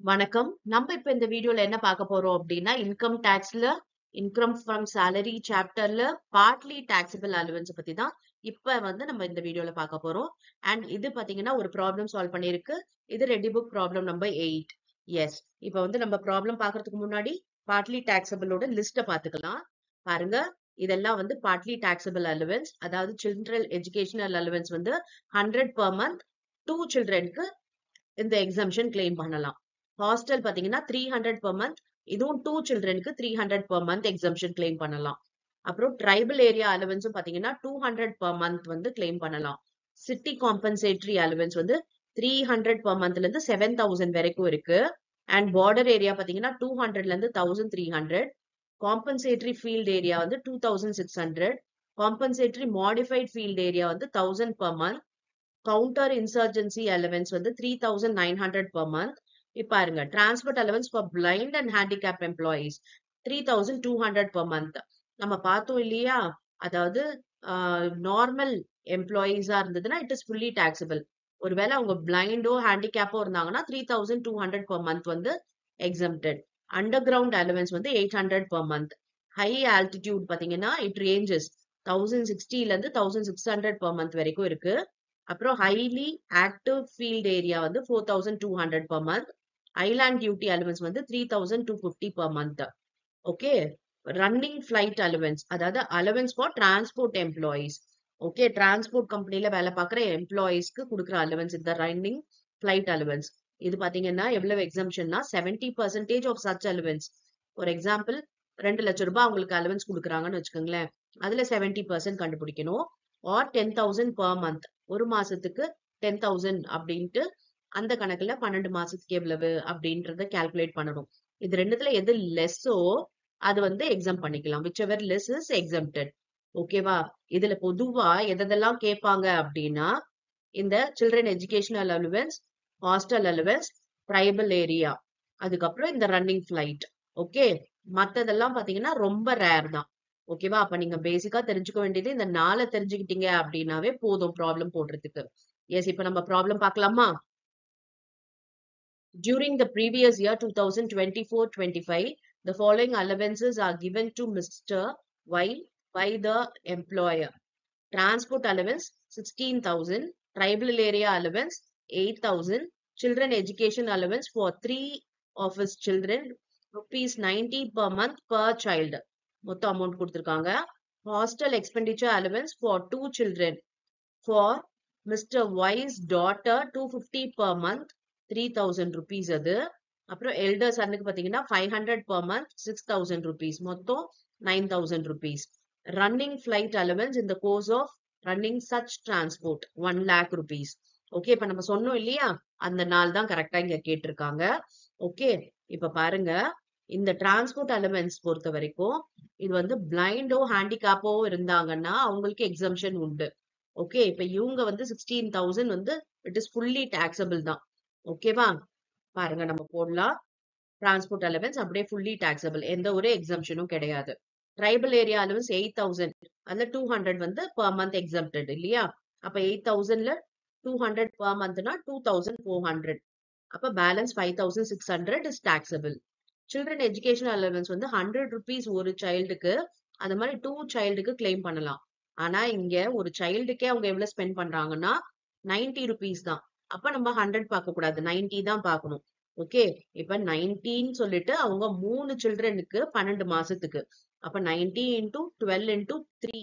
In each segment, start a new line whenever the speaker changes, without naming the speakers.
வணக்கம். நம்ம இப்ப இந்த வீடியோல என்ன பார்க்க போறோம் அப்படின்னா, இன்கம் டாக்ஸ்ல இன்கம் ஃப்ரம் சாலரி சாப்டர்ல பார்ட்லி டாக்ஸபிள் அலவன்ஸ் பத்தி தான் இப்ப நம்ம இந்த வீடியோல பார்க்க போறோம். அண்ட் இது பாத்தீங்கன்னா ஒரு ப்ராப்ளம் சால்வ் பண்ணிருக்கு. இது ready book problem number 8. Yes. இப்ப நம்ம ப்ராப்ளம் பார்க்கறதுக்கு முன்னாடி பார்ட்லி டாக்ஸபிளோட லிஸ்ட பாத்துக்கலாம். பாருங்க. இதெல்லாம் பார்ட்லி டாக்ஸபிள் அலவன்ஸ். அதாவது children educational allowance 100 per month 2 சில்ட்ரனுக்கு இந்த எக்ஸம்ஷன் கிளைம் பண்ணலாம். ஹாஸ்டல் பாத்தீங்கன்னா 300 per month. இதுவும் 2 சில்ட்ரனுக்கு 300 per month எக்ஸம்ஷன் கிளைம் பண்ணலாம். அப்புறம் ட்ரைபல் ஏரியா அலவன்ஸும் பாத்தீங்கன்னா 200 per month கிளைம் பண்ணலாம். சிட்டி காம்பன்சேட்டரி அலவன்ஸ் 300 per monthல இருந்து 7000 வரைக்கும் இருக்கு. அண்ட் பார்டர் ஏரியா பாத்தீங்கன்னா 200ல இருந்து 1300. Compensatory field area 2600. Compensatory modified field area 1000 per month. Counter insurgency allowance 3900 per month. இப்ப பாருங்க transport allowance for blind and handicap employees 3200 per month. நம்ம பார்த்தோம் இல்லையா? அதாவது நார்மல் எம்ப்ளாயீஸா இருந்ததுன்னா இட் இஸ் ஃபுல்லி டாக்ஸபிள். ஒருவேளை அவங்க பிளைண்டோ ஹேண்டிகேப்போ இருந்தாங்கன்னா 3200 per month exempted. Underground allowance 800 per month. High altitude பாத்தீங்கன்னா இட் ரேஞ்சஸ் 1060ல இருந்து 1600 per month வரைக்கும் இருக்கு. அப்புறம் highly active field area 4200 per month. Island duty allowance 3250 per month. Okay. Running flight allowance அதாவது allowance for transport employees. Okay. Transport கம்பெனில வேலை பார்க்குற எம்ப்ளாயீஸ்க்கு கொடுக்குற அலவன்ஸ் இந்த ரன்னிங் ஃபிளைட் அலவன்ஸ். இது பாத்தீங்கன்னா எவ்வளவு எக்ஸம்ஷன்னா 70% of such allowance. For example 2 லட்சம் ரூபாய் அவங்களுக்கு அலவன்ஸ் கொடுக்குறாங்கன்னு வச்சுக்கோங்களேன். அதுல 70% கண்டுபிடிக்கணும். Or 10,000 per month. ஒரு மாசத்துக்கு 10,000 அப்படின்ட்டு அந்த கணக்குல 12 மாசத்துக்கு எவ்வளவு அப்படின்றத கால்குலேட் பண்ணணும். இது ரெண்டுத்துல எது லெஸ்ஸோ அது எக்ஸாம் பண்ணிக்கலாம். whichever less is exempted. ஓகேவா? இதுல பொதுவா எதெல்லாம் கேட்பாங்க அப்படின்னா இந்த children educational allowance, hostel allowance, tribal area, அதுக்கப்புறம் இந்த ரன்னிங் ஃபிளைட். ஓகே. மத்ததெல்லாம் பாத்தீங்கன்னா ரொம்ப ரேர் தான். ஓகேவா? அப்ப நீங்க பேசிக்கா தெரிஞ்சுக்க வேண்டியது இந்த 4 தெரிஞ்சுக்கிட்டீங்க அப்படின்னாவே போதும் ப்ராப்ளம் போடுறதுக்கு. எஸ். இப்ப நம்ம ப்ராப்ளம் பார்க்கலாமா? During the previous year 2024-25, the following allowances are given to Mr. Y by the employer. Transport allowance 16,000, tribal area allowance 8,000, children education allowance for 3 of his children rupees 90 per month per child. மொத்த amount கொடுத்திருக்காங்க. Hostel expenditure allowance for 2 children for Mr. Y's daughter 250 per month 3000 rupees அது. அப்புறம் elder சன்னுக்கு பாத்தீங்கன்னா 500 per month 6000 rupees. மொத்தம் 9000 rupees. Running flight allowance in the course of running such transport 1 lakh rupees. Okay. இப்ப நம்ம சொன்னோம் இல்லையா? அந்த நாள் தான் கரெக்டா இங்க கேட்டிருக்காங்க. ஓகே. இப்ப பாருங்க. இந்த டிரான்ஸ்போர்ட் அலவன்ஸ் பொறுத்த வரைக்கும் இது பிளைண்டோ ஹேண்டிகேப்போ இருந்தாங்கன்னா அவங்களுக்கு எக்ஸம்ஷன் உண்டு. ஓகே. இப்ப இவங்க 16,000 இட் இஸ் ஃபுல்லி டாக்ஸபிள் தான். ஓகேவா? பாருங்க நம்ம போடலாம். டிரான்ஸ்போர்ட் அலவன்ஸ் அப்படியே ஃபுல்லி டாக்ஸபிள். எந்த ஒரு எக்ஸம்ஷனும் கிடையாது. Tribal area allowance 8,000. அதுல 200 per month exempted இல்லையா? அப்ப 8,000ல 200 per monthனா 2,400. அப்ப balance 5,600 is taxable. Children education allowance 100 rupees ஒரு சைல்டுக்கு, அது மாதிரி 2 சைல்டுக்கு கிளைம் பண்ணலாம். ஆனா இங்க ஒரு சைல்டுக்கே அவங்க எவ்வளவு ஸ்பெண்ட் பண்றாங்கன்னா 90 rupees தான். அப்ப நம்ம 100 பார்க்க கூடாது, 90 தான் பார்க்கணும். ஓகே. இப்ப 90 சொல்லிட்டு அவங்க 3 சில்ட்ரனுக்கு 12 மாசத்துக்கு. அப்ப 90 into 12 into 3.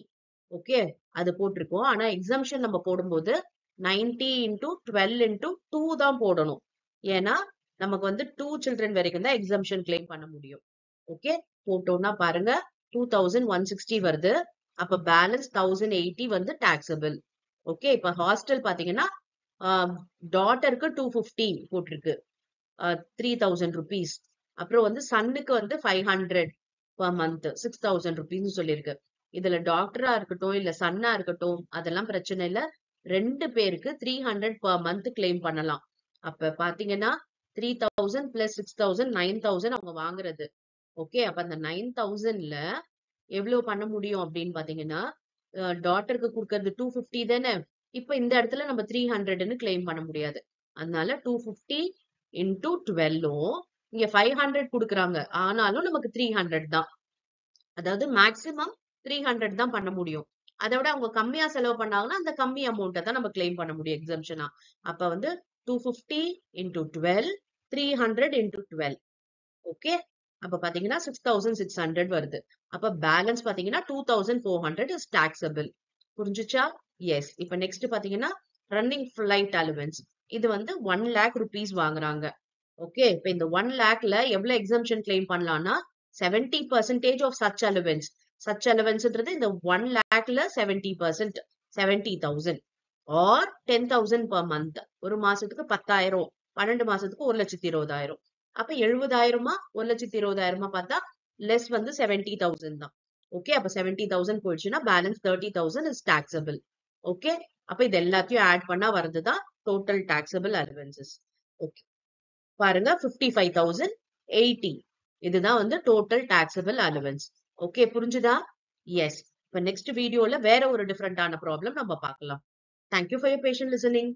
ஓகே. அது போட்டிருக்கோம். ஆனா எக்ஸம்ஷன் நம்ம போடும்போது 90 into 12 into 2 தான் போடணும். ஏன்னா நமக்கு 2 சில்ட்ரன் வரைக்கும் தான் எக்ஸம்ஷன் கிளைம் பண்ண முடியும். ஓகே. போட்டோம்னா பாருங்க 2160 வருது. அப்ப பேலன்ஸ் 1080 டாக்ஸபிள். ஓகே. இப்ப ஹாஸ்டல் பாத்தீங்கன்னா டாட்டருக்கு 250 போட்டிருக்கு. 3000 rupees. அப்புறம் சன்னுக்கு 500 per month 6000 rupees சொல்லிருக்கு. இதுல டாக்டரா இருக்கட்டும் இல்ல சன்னா இருக்கட்டும் அதெல்லாம் பிரச்சனை இல்ல. 2 பேருக்கு 300 per month கிளைம் பண்ணலாம். அப்ப பாத்தீங்கன்னா 3000 plus 6000 9000 அவங்க வாங்குறது. ஓகே. அப்ப அந்த 9000ல எவ்வளவு பண்ண முடியும் அப்படின்னு பாத்தீங்கன்னா டாட்டருக்கு கொடுக்கறது 250 தானே. இப்ப இந்த இடத்துல நம்ம 300ன்னு கிளைம் பண்ண முடியாது. அதனால 250 into 12 இங்க 500 குடுக்குறாங்க. ஆனாலும் நமக்கு 300 தான். அதாவது மேக்ஸிமம் 300 தான் பண்ண முடியும். அதை விட அவங்க கம்மியா செலவு பண்ணாங்கன்னா அந்த கம்மி அமௌண்ட்டை தான் நம்ம கிளைம் பண்ண முடியும் எக்ஸம்ஷனா. அப்ப வந்து 250 into 12, 300 into 12. ஓகே, அப்ப பாத்தீங்கன்னா 6600 வருது. அப்ப பேலன்ஸ் பாத்தீங்கன்னா 2400 is taxable. புரிஞ்சுச்சா? எஸ். இப்ப நெக்ஸ்ட் பாத்தீங்கன்னா ரன்னிங் ஃபிளைட் அலவன்ஸ். இது வந்து 1 lakh rupees வாங்குறாங்க. ஓகே, இப்ப இந்த 1 lakhல எவ்வளவு எக்ஸம்ஷன் கிளைம் பண்ணலாம்னா 70% of such allowance. such allowanceன்றது இந்த 1 lakhல 70%, 70,000 or 10,000 per month. ஒரு மாசத்துக்கு 10,000, 12 மாசத்துக்கு 1,20,000. அப்ப 70,000 1,20,000 பார்த்தா லெஸ் வந்து 70,000 தான். ஓகே, அப்ப 70,000 போயிடுச்சுன்னா பேலன்ஸ் 30,000 is taxable. ஓகே, அப்ப இது எல்லாத்தையும் ஆட் பண்ணா வரதுதான் டோட்டல் taxable allowances. ஓகே, பாருங்க 55,080. இதுதான் வந்து டோட்டல் taxable allowance. ஓகே, புரிஞ்சுதா? எஸ். இப்ப நெக்ஸ்ட் வீடியோல வேற ஒரு டிஃபரெண்டான ப்ராப்ளம் நம்ம பார்க்கலாம். Thank you for your patient listening.